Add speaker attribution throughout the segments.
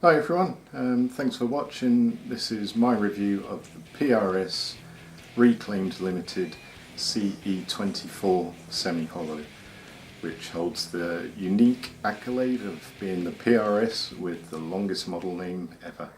Speaker 1: Hi everyone, thanks for watching. This is my review of the PRS Reclaimed Limited CE-24 semi-hollow, which holds the unique accolade of being the PRS with the longest model name ever.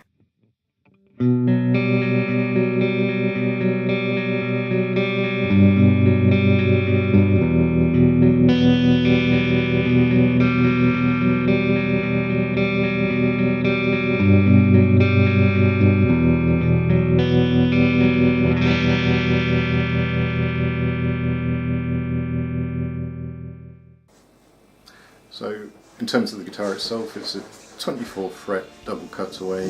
Speaker 1: So in terms of the guitar itself, it's a 24 fret double cutaway,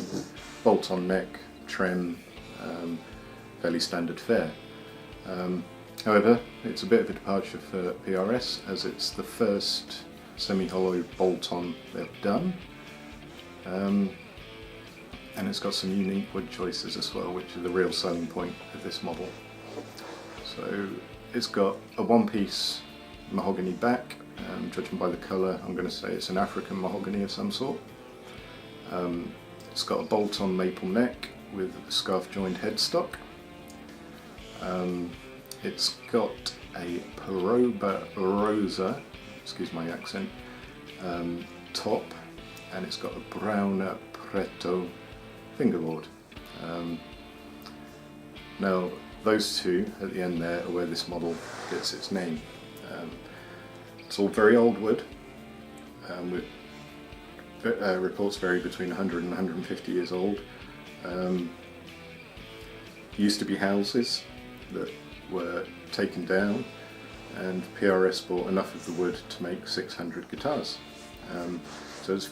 Speaker 1: bolt-on neck, trem, fairly standard fare. However, it's a bit of a departure for PRS as it's the first semi-hollow bolt-on they've done. And it's got some unique wood choices as well, which are the real selling point of this model. So it's got a one-piece mahogany back. Judging by the colour, I'm going to say it's an African mahogany of some sort. It's got a bolt-on maple neck with a scarf-joined headstock. It's got a Rosa, excuse my accent, top, and it's got a brown Preto fingerboard. Now those two at the end there are where this model gets its name. It's all very old wood, with reports vary between 100 and 150 years old. Used to be houses that were taken down, and PRS bought enough of the wood to make 600 guitars. So it's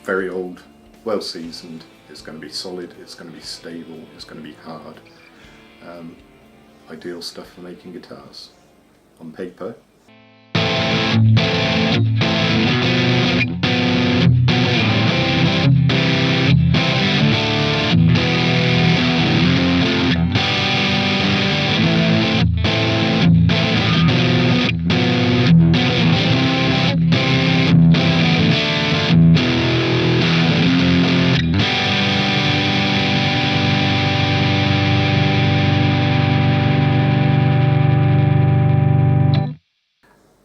Speaker 1: very old, well seasoned, it's going to be solid, it's going to be stable, it's going to be hard. Ideal stuff for making guitars. On paper,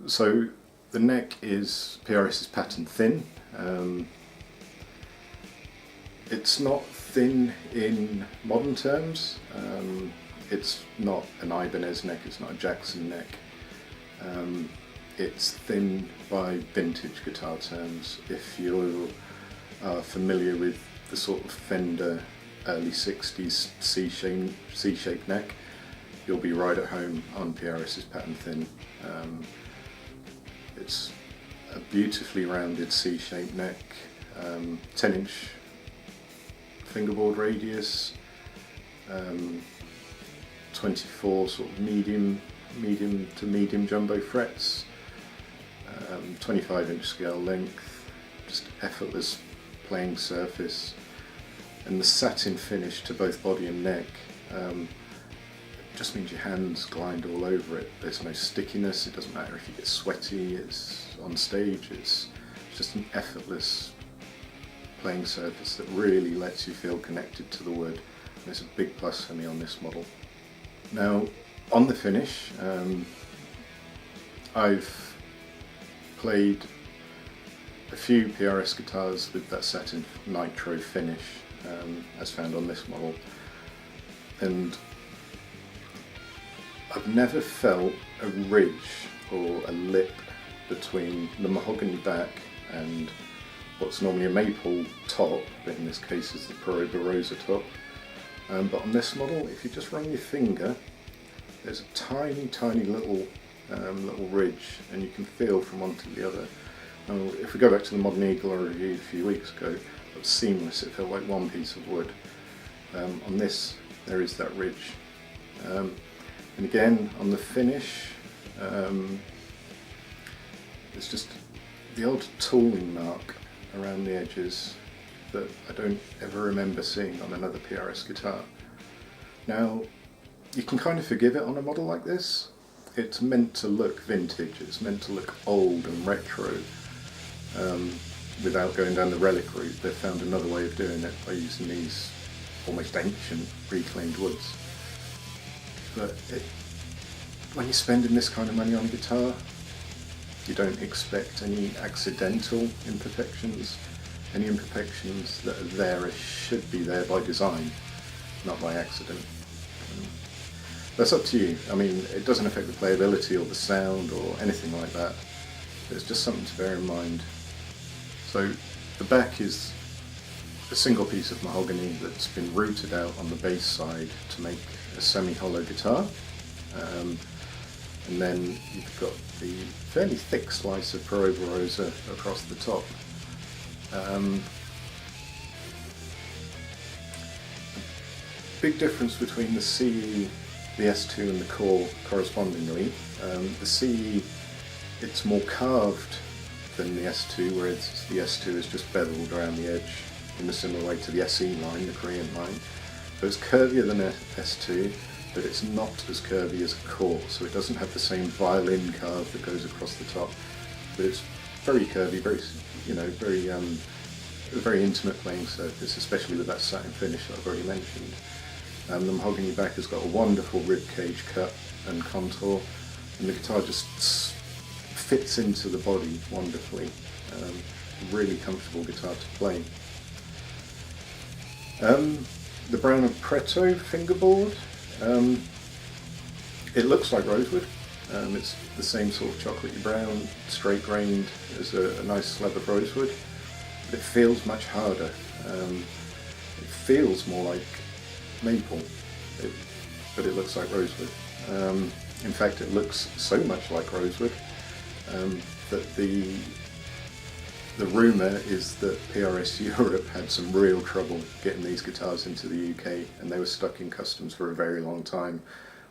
Speaker 1: so the neck is PRS is pattern thin. It's not thin in modern terms. It's not an Ibanez neck, it's not a Jackson neck. It's thin by vintage guitar terms. If you are familiar with the sort of Fender early 60s C-shaped neck, you'll be right at home on PRS's pattern thin. It's a beautifully rounded C-shaped neck, 10-inch fingerboard radius, 24 sort of medium to medium jumbo frets, 25-inch scale length, just effortless playing surface, and the satin finish to both body and neck just means your hands glide all over it. There's no stickiness, it doesn't matter if you get sweaty, it's on stage, it's just an effortless playing surface that really lets you feel connected to the wood, and it's a big plus for me on this model. Now on the finish, I've played a few PRS guitars with that satin nitro finish as found on this model, and I've never felt a ridge or a lip between the mahogany back and what's normally a maple top, but in this case is the Rosa top. But on this model, if you just run your finger, there's a tiny little ridge, and you can feel from one to the other. Now, if we go back to the Modern Eagle I reviewed a few weeks ago, it was seamless, it felt like one piece of wood. On this, there is that ridge. And again, on the finish, it's just the old tooling mark around the edges that I don't ever remember seeing on another PRS guitar. Now, you can kind of forgive it on a model like this. It's meant to look vintage, it's meant to look old and retro. without going down the relic route, they've found another way of doing it by using these almost ancient reclaimed woods. But when you're spending this kind of money on a guitar, you don't expect any accidental imperfections. Any imperfections that are there should be there by design, not by accident. That's up to you. I mean, it doesn't affect the playability or the sound or anything like that. It's just something to bear in mind. So the back is a single piece of mahogany that's been routed out on the bass side to make a semi-hollow guitar. And then you've got the fairly thick slice of Pieroga Rosa across the top. Big difference between the CE, the S2 and the Core correspondingly. The CE, it's more carved than the S2, whereas the S2 is just beveled around the edge in a similar way to the SE line, the Korean line. So it's curvier than S2, but it's not as curvy as a Core, so it doesn't have the same violin carve that goes across the top. But it's very curvy, very intimate playing surface, especially with that satin finish that I've already mentioned. The mahogany back has got a wonderful rib cage cut and contour, and the guitar just fits into the body wonderfully. Really comfortable guitar to play. The Brown & Preto fingerboard, it looks like rosewood. It's the same sort of chocolatey brown, straight grained as a nice slab of rosewood, but it feels much harder. It feels more like maple, but it looks like rosewood. In fact, it looks so much like rosewood that the rumour is that PRS Europe had some real trouble getting these guitars into the UK, and they were stuck in customs for a very long time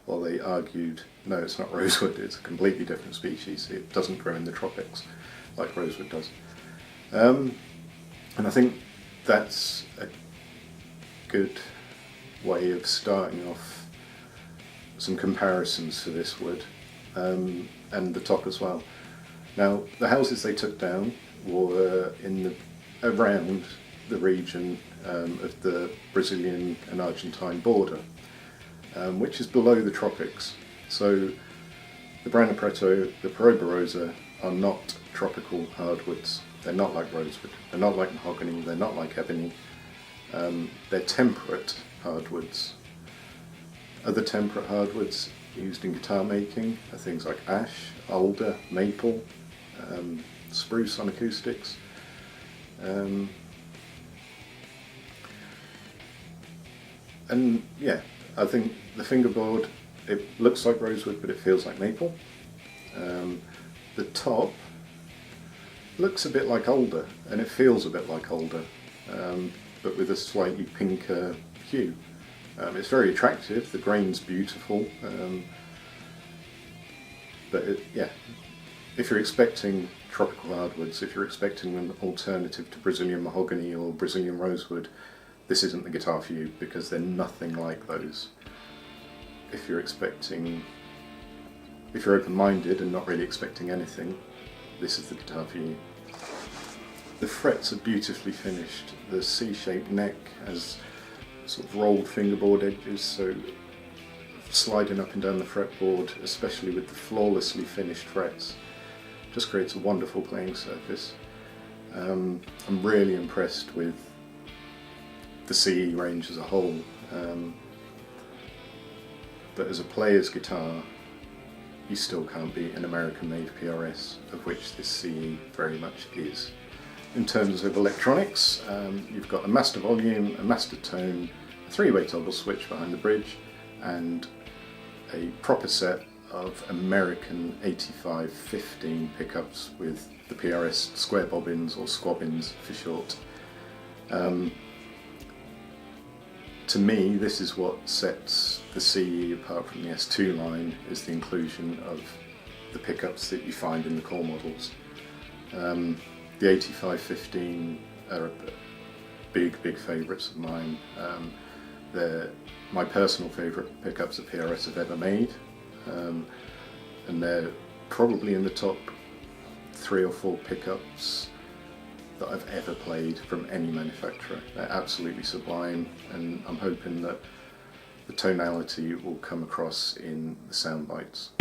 Speaker 1: while they argued, no, it's not rosewood, it's a completely different species, it doesn't grow in the tropics like rosewood does. And I think that's a good way of starting off some comparisons for this wood, and the top as well. Now, the houses they took down were around the region of the Brazilian and Argentine border, which is below the tropics. So the Brown & Preto, the Pieroga Rosa are not tropical hardwoods. They're not like rosewood, they're not like mahogany, they're not like ebony. They're temperate hardwoods. Other temperate hardwoods used in guitar making are things like ash, alder, maple, spruce on acoustics. And yeah, I think the fingerboard, it looks like rosewood but it feels like maple. The top looks a bit like alder and it feels a bit like alder, but with a slightly pinker hue. It's very attractive, the grain's beautiful, but if you're expecting tropical hardwoods, if you're expecting an alternative to Brazilian mahogany or Brazilian rosewood, this isn't the guitar for you because they're nothing like those. If you're open-minded and not really expecting anything, this is the guitar for you. The frets are beautifully finished. The C-shaped neck has sort of rolled fingerboard edges, so sliding up and down the fretboard, especially with the flawlessly finished frets, just creates a wonderful playing surface. I'm really impressed with the CE range as a whole, but as a player's guitar, you still can't beat an American-made PRS, of which this CE very much is. In terms of electronics, you've got a master volume, a master tone, a three-way toggle switch behind the bridge, and a proper set of American 8515 pickups with the PRS square bobbins, or squabbins for short. To me, this is what sets the CE apart from the S2 line, is the inclusion of the pickups that you find in the core models. The 8515 are big favourites of mine. They're my personal favourite pickups that PRS have ever made, and they're probably in the top 3 or 4 pickups that I've ever played from any manufacturer. They're absolutely sublime, and I'm hoping that the tonality will come across in the sound bites.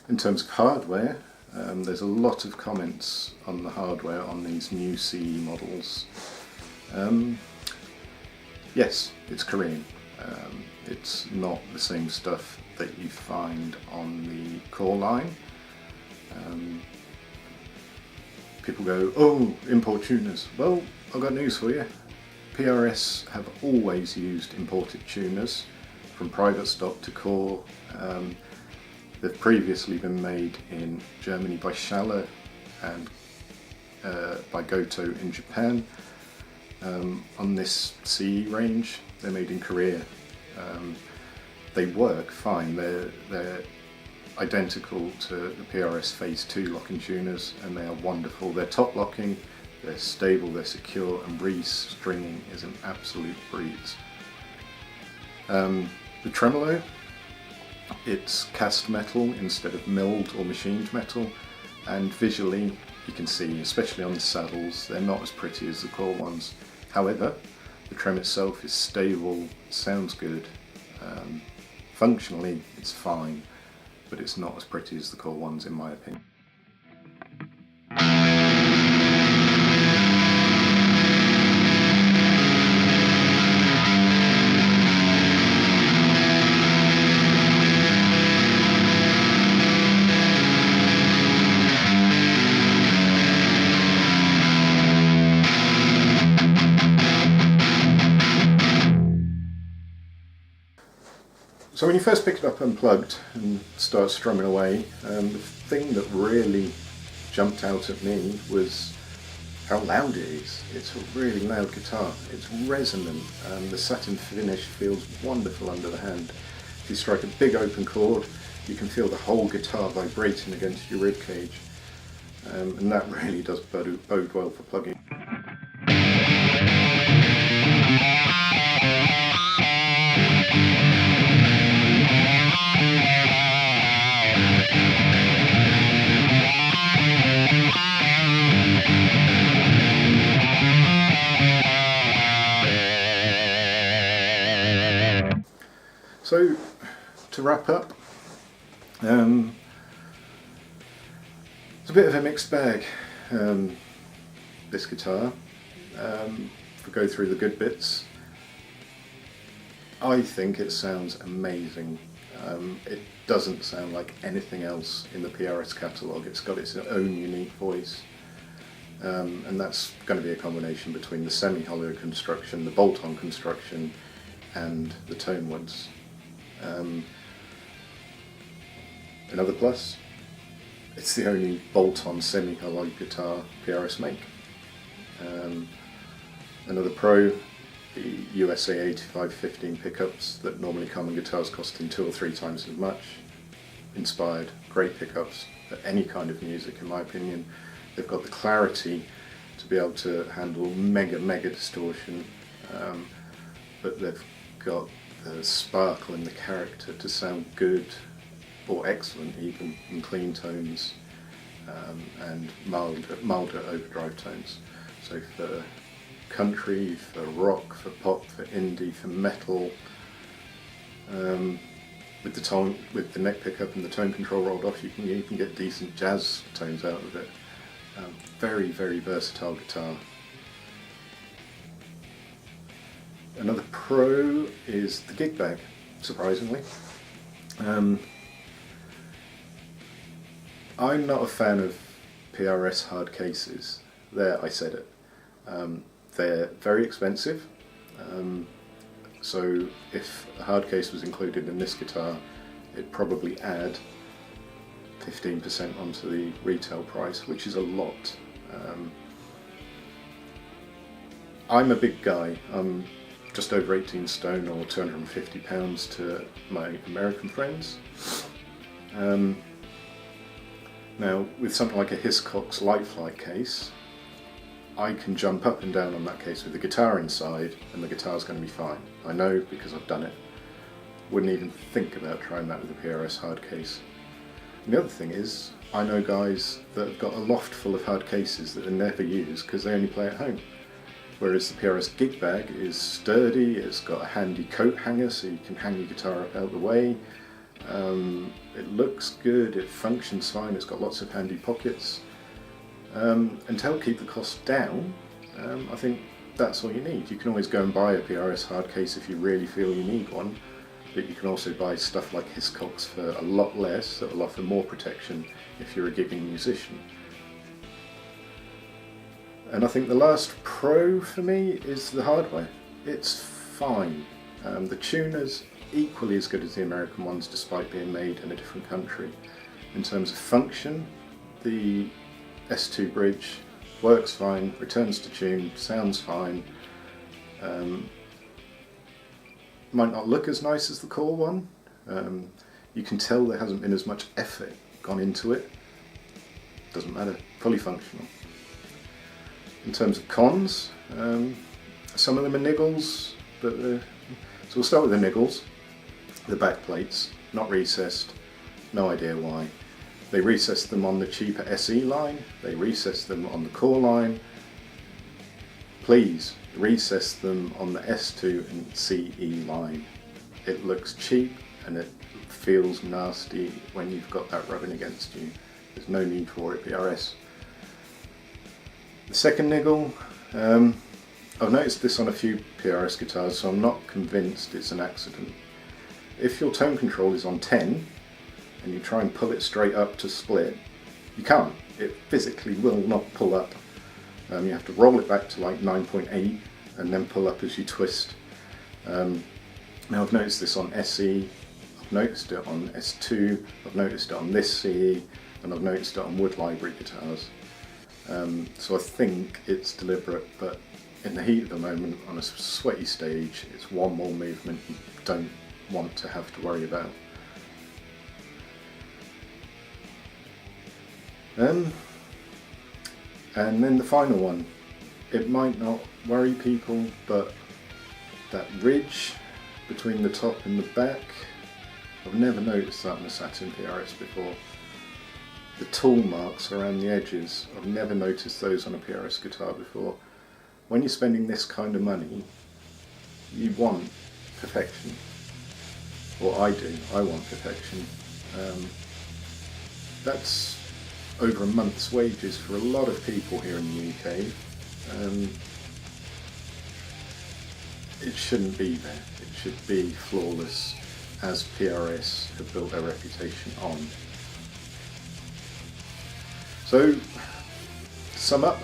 Speaker 1: In terms of hardware, there's a lot of comments on the hardware on these new CE models. Yes, it's Korean. It's not the same stuff that you find on the core line. People go, oh, import tuners. Well, I've got news for you. PRS have always used imported tuners from private stock to core. They've previously been made in Germany by Schaller and by Goto in Japan. On this CE range, they're made in Korea. They work fine. They're identical to the PRS Phase 2 locking tuners, and they are wonderful. They're top locking, they're stable, they're secure, and re-stringing is an absolute breeze. The tremolo, it's cast metal instead of milled or machined metal, and visually you can see, especially on the saddles, they're not as pretty as the core ones. However, the trem itself is stable, sounds good, functionally it's fine, but it's not as pretty as the core ones in my opinion. So when you first pick it up unplugged and start strumming away, the thing that really jumped out at me was how loud it is. It's a really loud guitar. It's resonant, and the satin finish feels wonderful under the hand. If you strike a big open chord, you can feel the whole guitar vibrating against your rib cage, and that really does bode well for plugging. So, to wrap up, it's a bit of a mixed bag, this guitar. If we go through the good bits, I think it sounds amazing. It doesn't sound like anything else in the PRS catalogue. It's got its own unique voice, and that's going to be a combination between the semi-hollow construction, the bolt-on construction, and the tone woods. Another plus, it's the only bolt-on semi-hollow guitar PRS make. Another pro, the USA 8515 pickups that normally come in guitars costing 2 or 3 times as much. Inspired, great pickups for any kind of music in my opinion. They've got the clarity to be able to handle mega distortion, but they've got the sparkle and the character to sound good or excellent even in clean tones, and milder overdrive tones. So for country, for rock, for pop, for indie, for metal, with the neck pickup and the tone control rolled off, you can even get decent jazz tones out of it. Very, very versatile guitar. Another pro is the gig bag, surprisingly. I'm not a fan of PRS hard cases. There, I said it. They're very expensive. So if a hard case was included in this guitar, it'd probably add 15% onto the retail price, which is a lot. I'm a big guy. I'm just over 18 stone, or 250 pounds to my American friends. Now, with something like a Hiscox Lightfly case, I can jump up and down on that case with the guitar inside, and the guitar's going to be fine. I know because I've done it. Wouldn't even think about trying that with a PRS hard case. And the other thing is, I know guys that have got a loft full of hard cases that they never use because they only play at home. Whereas the PRS gig bag is sturdy, it's got a handy coat hanger so you can hang your guitar up out of the way. It looks good, it functions fine, it's got lots of handy pockets. And to help keep the cost down, I think that's all you need. You can always go and buy a PRS hard case if you really feel you need one, but you can also buy stuff like Hiscox for a lot less that will offer more protection if you're a gigging musician. And I think the last pro for me is the hardware. It's fine. The tuner's equally as good as the American ones despite being made in a different country. In terms of function, the S2 bridge works fine, returns to tune, sounds fine. Might not look as nice as the core one. You can tell there hasn't been as much effort gone into it. Doesn't matter, fully functional. In terms of cons, some of them are niggles, but so we'll start with the niggles. The back plates, not recessed, no idea why. They recessed them on the cheaper SE line, they recessed them on the core line. Please recess them on the S2 and CE line. It looks cheap and it feels nasty when you've got that rubbing against you. There's no need for it, PRS. The second niggle, I've noticed this on a few PRS guitars, so I'm not convinced it's an accident. If your tone control is on 10 and you try and pull it straight up to split, you can't. It physically will not pull up. You have to roll it back to like 9.8 and then pull up as you twist. Now I've noticed this on SE, I've noticed it on S2, I've noticed it on this CE, and I've noticed it on Wood Library guitars. So I think it's deliberate, but in the heat of the moment, on a sweaty stage, it's one more movement you don't want to have to worry about. And then the final one, it might not worry people, but that ridge between the top and the back, I've never noticed that on a Saturn PRS before. The tool marks around the edges, I've never noticed those on a PRS guitar before. When you're spending this kind of money, you want perfection. Or I do, I want perfection. That's over a month's wages for a lot of people here in the UK. It shouldn't be there. It should be flawless, as PRS have built their reputation on. So, to sum up,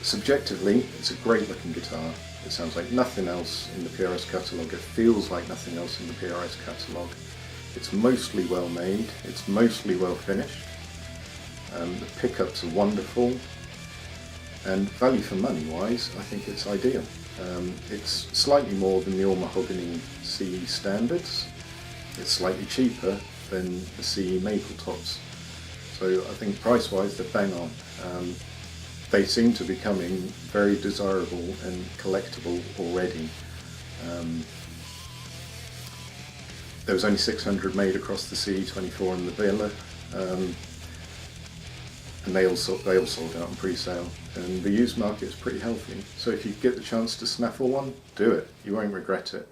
Speaker 1: subjectively, it's a great looking guitar. It sounds like nothing else in the PRS catalogue. It feels like nothing else in the PRS catalogue. It's mostly well made, it's mostly well finished. The pickups are wonderful, and value for money wise, I think it's ideal. It's slightly more than the all mahogany CE standards. It's slightly cheaper than the CE maple tops. So I think price wise they're bang on. They seem to be becoming very desirable and collectible already. There was only 600 made across the CE-24 and the Villa, and they all sold out on pre-sale. And the used market is pretty healthy, so if you get the chance to snaffle one, do it. You won't regret it.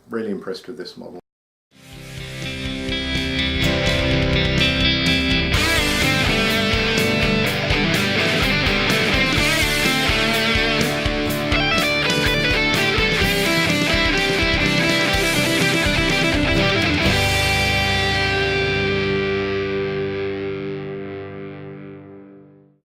Speaker 1: Really impressed with this model.